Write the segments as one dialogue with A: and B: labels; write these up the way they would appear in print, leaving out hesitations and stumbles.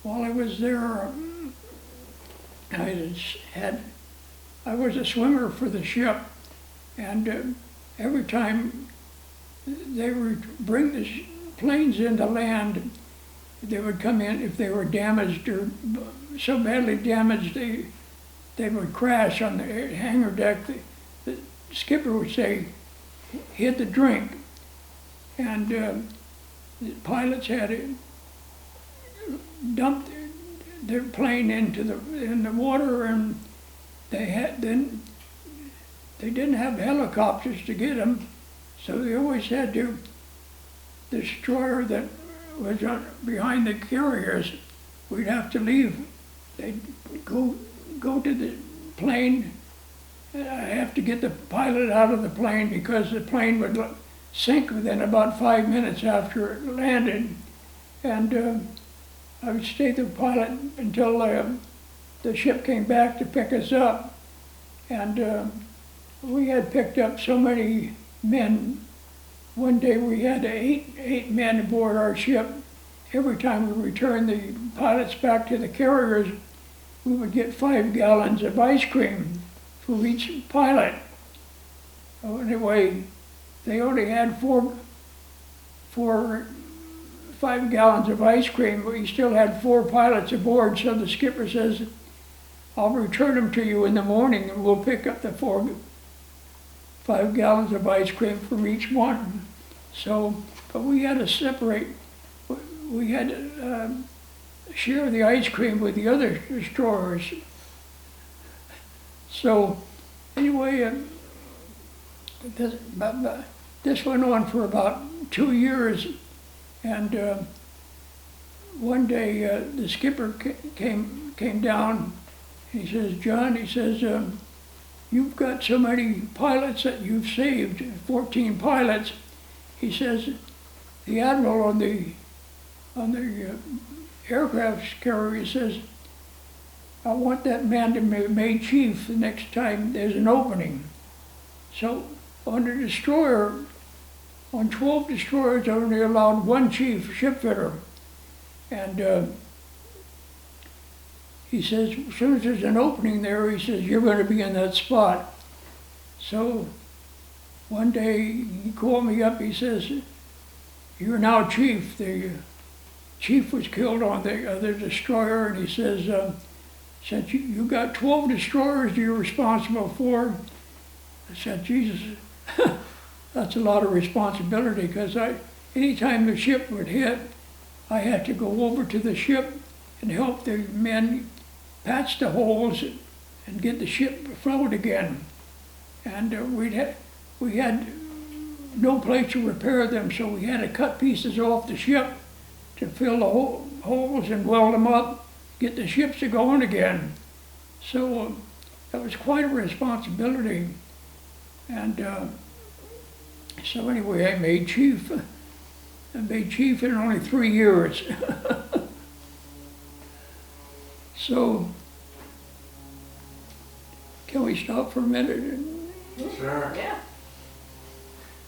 A: while I was there, I was a swimmer for the ship, and every time they would bring the planes into land, they would come in if they were damaged or so badly damaged they would crash on the hangar deck. The skipper would say, "Hit the drink," and the pilots had to dump their plane in the water, and they didn't have helicopters to get them, so they always had to destroyer that was behind the carriers. We'd have to leave. They'd go to the plane. I have to get the pilot out of the plane because the plane would sink within about 5 minutes after it landed. And I would stay the pilot until the ship came back to pick us up. And we had picked up so many men. One day we had eight men aboard our ship. Every time we returned the pilots back to the carriers, we would get 5 gallons of ice cream for each pilot. So anyway, they only had 5 gallons of ice cream, but we still had 4 pilots aboard, so the skipper says, "I'll return them to you in the morning and we'll pick up the 5 gallons of ice cream from each one." So, but we had to separate, we had to share the ice cream with the other destroyers. So, anyway, this went on for about 2 years, and one day the skipper came down, and he says, "John," he says, "you've got so many pilots that you've saved, 14 pilots." He says, "The admiral on the aircraft carrier says, I want that man to be made chief the next time there's an opening." So on the destroyer, on 12 destroyers, I only allowed 1 chief shipfitter. And he says, as soon as there's an opening there, he says, "You're going to be in that spot." So one day he called me up, he says, "You're now chief." The chief was killed on the other destroyer, and he says, "Since you got 12 destroyers you're responsible for," I said, "Jesus, that's a lot of responsibility," because anytime the ship would hit, I had to go over to the ship and help the men patch the holes and get the ship afloat again. And we had no place to repair them, so we had to cut pieces off the ship to fill the holes and weld them up, get the ships to going again. So that was quite a responsibility. And so anyway, I made chief. I made chief in only 3 years. So, can we stop for a minute?
B: Sure.
C: Yeah.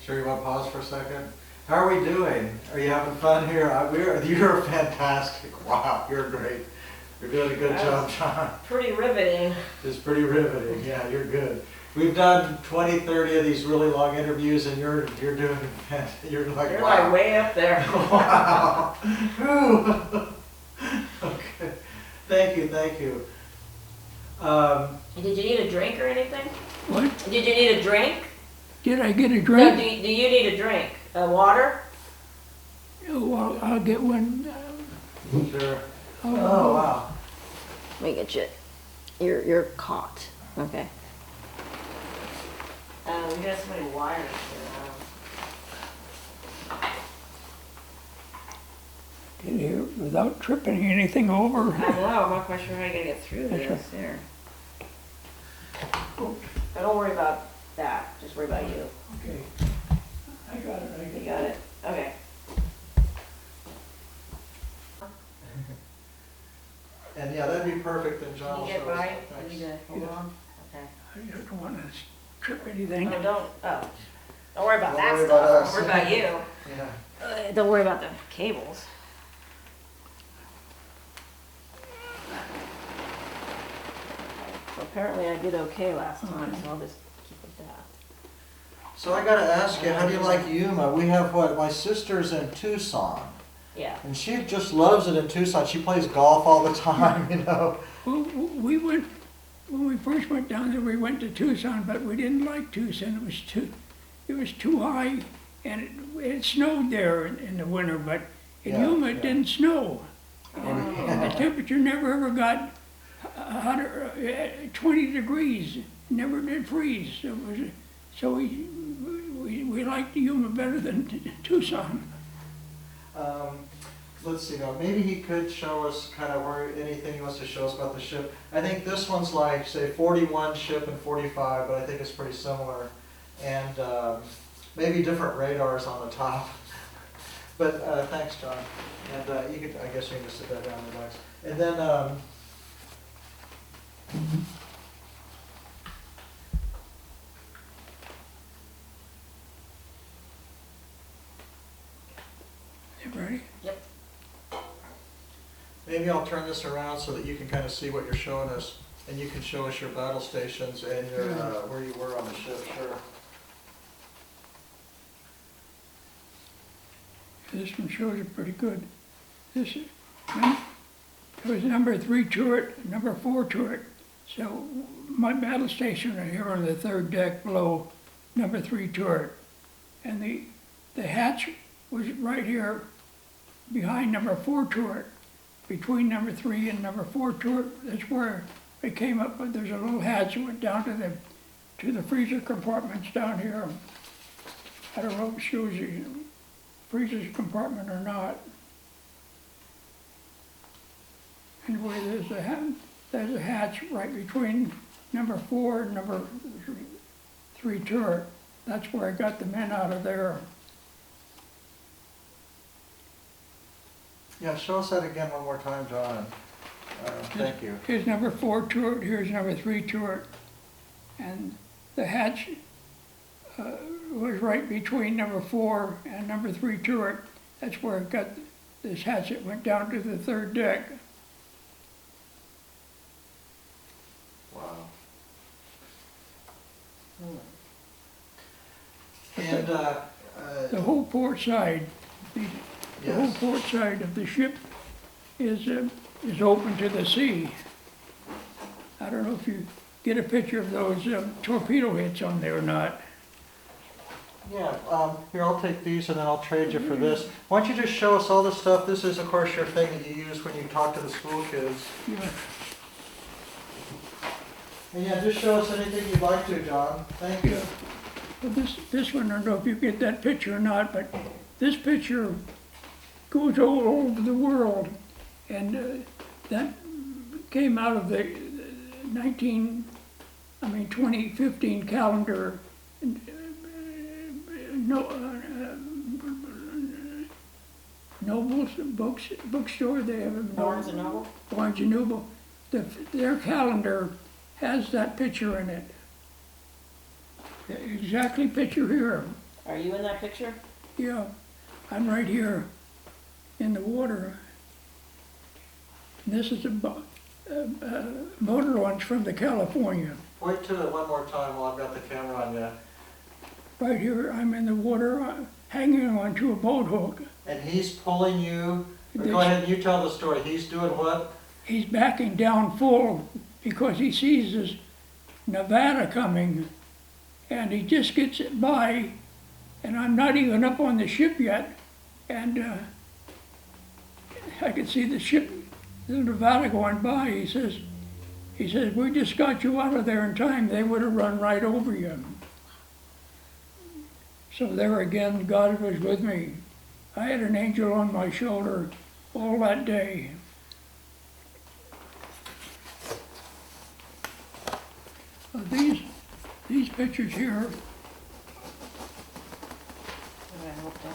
B: Sure, you want to pause for a second? How are we doing? Are you having fun here? You're fantastic. Wow, you're great. You're doing a good job, John.
C: Pretty riveting.
B: It's pretty riveting. Yeah, you're good. We've done 20, 30 of these really long interviews, and you're doing, you're like,
C: You're
B: wow.
C: like way up there.
B: Wow. Okay. Thank you, thank you.
C: Did you need a drink or anything?
A: What?
C: Did you need a drink?
A: Did I get a
C: No,
A: drink?
C: do you need a drink? Water?
A: Oh, well, I'll get one.
B: Sure.
A: Oh,
B: Oh, wow.
C: Let me get you. You're caught. Okay. We got so many wires
A: Did you, without tripping anything over?
C: I know, I'm not quite sure how you're gonna get through
A: That's
C: this. Here. But don't worry about that. Just worry about you.
A: Okay. I got it.
C: You got it? Okay.
B: And yeah, that'd be perfect, and John
C: Can
B: will
C: you get
B: show us.
C: by?
B: Thanks.
C: You need to hold on? Okay.
A: I just don't want to trip anything.
C: Oh, don't worry about
B: Don't
C: that
B: worry
C: stuff.
B: about us.
C: Don't worry about you.
B: Yeah.
C: Don't worry about the cables. apparently I did okay last time, so I'll just keep with that.
B: So I gotta ask you, how do you like Yuma? We have my sister's in Tucson,
C: Yeah.
B: and she just loves it in Tucson. She plays golf all the time, you know.
A: Well, we went, when we first went down there, we went to Tucson, but we didn't like Tucson. It was too high, and it snowed there in the winter, but in
B: Yeah,
A: Yuma it
B: yeah.
A: didn't snow. And the temperature never ever got 20 degrees, never did freeze. So we liked Yuma better than Tucson.
B: Let's see now, maybe he could show us kind of where, anything he wants to show us about the ship. I think this one's like, say, 41 ship and 45, but I think it's pretty similar. And maybe different radars on the top. But thanks, John. And you could, I guess you can just sit that down and relax. And then,
A: You ready?
C: Yep.
B: maybe I'll turn this around so that you can kind of see what you're showing us. And you can show us your battle stations and your, where you were on the ship, sure.
A: This one shows it pretty good. This it was number 3 turret, number 4 turret. So my battle station are here on the 3rd deck below number 3 turret. And the hatch was right here behind number 4 turret. Between number 3 and number 4 turret, that's where it came up. But there's a little hatch that went down to the freezer compartments down here. I don't know if it shows you freezer compartment or not. Anyway, there's a hatch right between number 4 and number 3 turret. That's where I got the men out of there.
B: Yeah, show us that again one more time, John. Thank you.
A: Here's number 4 turret, here's number 3 turret. And the hatch was right between number 4 and number 3 turret. That's where it got this hatch that went down to the 3rd deck.
B: Wow. And,
A: The whole port side, the whole
B: yes,
A: port side of the ship is open to the sea. I don't know if you get a picture of those torpedo hits on there or not.
B: yeah, here, I'll take these and then I'll trade you for this. Why don't you just show us all this stuff? This is, of course, your thing that you use when you talk to the school kids.
A: Yeah.
B: And yeah, just show us anything you'd like to, John. Thank you.
A: Well, this one, I don't know if you get that picture or not, but this picture goes all over the world. And that came out of the 2015 calendar. Noble's bookstore, they have a
C: Barnes and Noble?
A: Barnes and Noble. Their calendar has that picture in it. The exactly picture here.
C: Are you in that picture?
A: Yeah, I'm right here in the water. And this is a motor launch from the California.
B: Wait till it one more time while I've got the camera on you.
A: Right here, I'm in the water, hanging onto a boat hook.
B: And he's pulling you.
A: This-
B: Go ahead, you tell the story. He's doing what?
A: He's backing down full because he sees this Nevada coming, and he just gets it by, and I'm not even up on the ship yet, and I could see the ship, the Nevada going by. He says, we just got you out of there in time. They would have run right over you. So there again, God was with me. I had an angel on my shoulder all that day. These pictures here,
C: I hope so.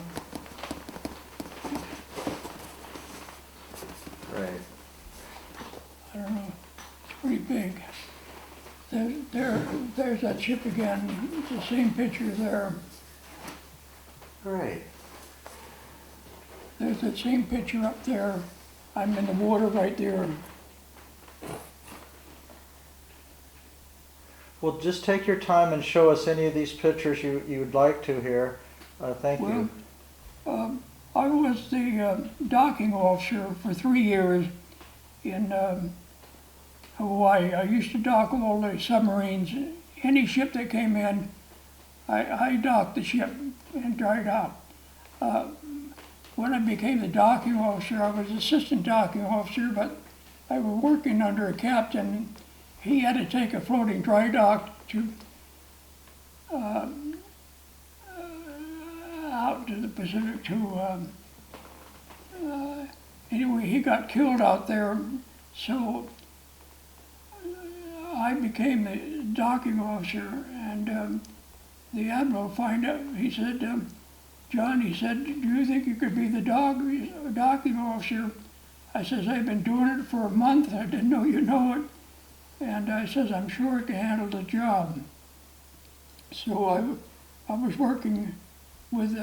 B: Right.
A: I don't know, it's pretty big. There's that ship again. It's the same picture there.
B: Great.
A: There's that same picture up there. I'm in the water right there.
B: Well, just take your time and show us any of these pictures you'd like to here. Thank you.
A: I was the docking officer for 3 years in Hawaii. I used to dock all the submarines. Any ship that came in, I docked the ship and dried out. When I became the docking officer, I was assistant docking officer, but I was working under a captain. He had to take a floating dry dock to out to the Pacific anyway, he got killed out there, so I became the docking officer, and the admiral found out, he said, John, he said, do you think you could be the docking officer? I says, I've been doing it for a month, I didn't know you know it, and I says, I'm sure I can handle the job. So I was working with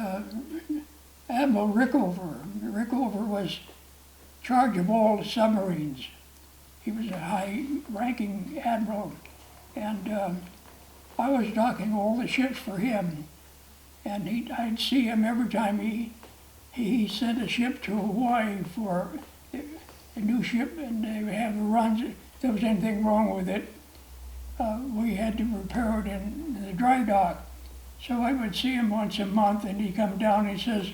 A: Admiral Rickover. Rickover was in charge of all the submarines. He was a high-ranking admiral, and I was docking all the ships for him. And I'd see him every time he sent a ship to Hawaii for a new ship, and they would have the runs. If there was anything wrong with it, we had to repair it in the dry dock. So I would see him once a month, and he'd come down and he says,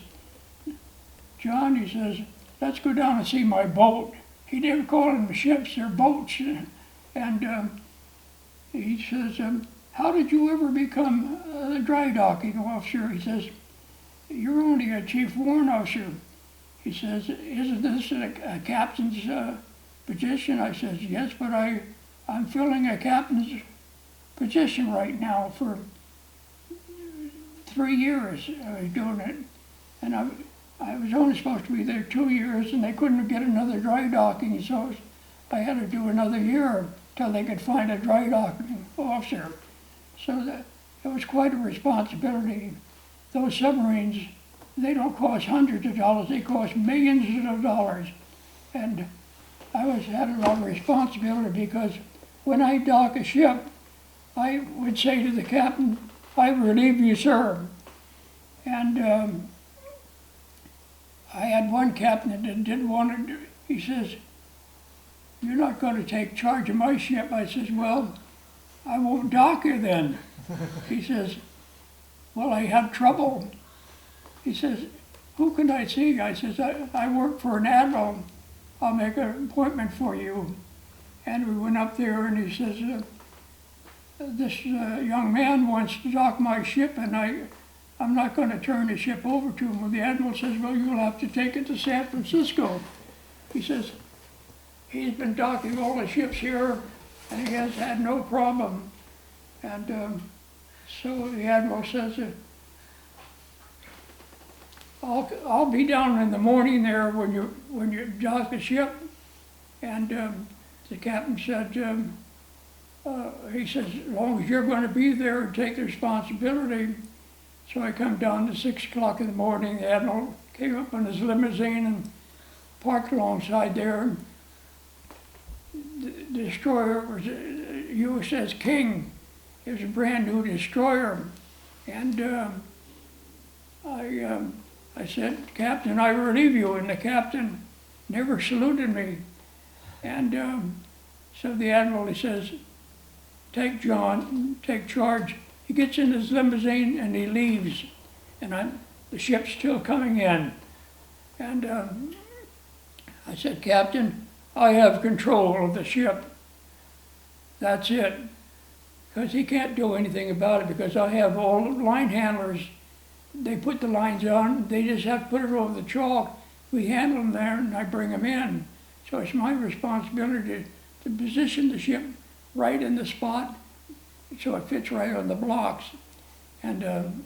A: John, he says, let's go down and see my boat. He never called them ships, they're boats. And he says, how did you ever become a dry docking officer? He says, you're only a chief warrant officer. He says, isn't this a captain's position? I says, yes, but I'm filling a captain's position right now for 3 years I was doing it. And I was only supposed to be there 2 years, and they couldn't get another dry docking, so I had to do another year till they could find a dry docking officer. So it was quite a responsibility. Those submarines, they don't cost hundreds of dollars, they cost millions of dollars. And I had a lot of responsibility because when I dock a ship, I would say to the captain, I relieve you, sir. And I had one captain that didn't want to do, he says, you're not going to take charge of my ship. I says, well, I won't dock you then. He says, well, I have trouble. He says, who can I see? I says, I work for an admiral. I'll make an appointment for you. And we went up there, and he says, this young man wants to dock my ship, and I'm not going to turn the ship over to him. Well, the admiral says, well, you'll have to take it to San Francisco. He says, he's been docking all the ships here, and he has had no problem. And so the admiral says, I'll be down in the morning there when you dock the ship. And the captain said, he says, as long as you're going to be there and take the responsibility. So I come down to 6 o'clock in the morning. The admiral came up in his limousine and parked alongside there. The destroyer was USS King. It was a brand new destroyer. And I said, Captain, I relieve you. And the captain never saluted me. And so the admiral, he says, take John, take charge. He gets in his limousine and he leaves. And the ship's still coming in. And I said, Captain, I have control of the ship. That's it. Because he can't do anything about it because I have all line handlers. They put the lines on, they just have to put it over the chalk. We handle them there and I bring them in. So it's my responsibility to position the ship right in the spot so it fits right on the blocks. And